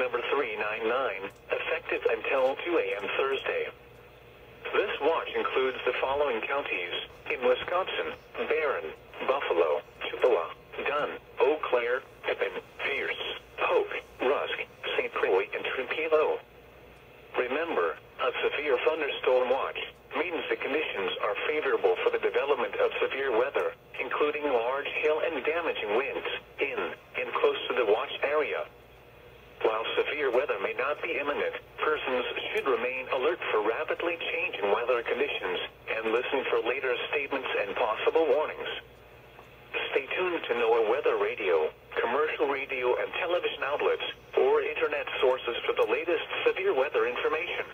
number 399, effective until 2 a.m. Thursday. This watch includes the following counties in Wisconsin: Barron, Buffalo, Chippewa, Dunn, Eau Claire, Pepin, Pierce, Polk, Rusk, St. Croix, and Trujillo. Remember, a severe thunderstorm watch means the conditions are favorable for the development of severe weather, including large hail and damaging winds in and close to the watch area. While severe weather may not be imminent, persons should remain alert for rapidly changing weather conditions and listen for later statements and possible warnings. Stay tuned to NOAA weather radio, commercial radio and television outlets, or internet sources for the latest severe weather information.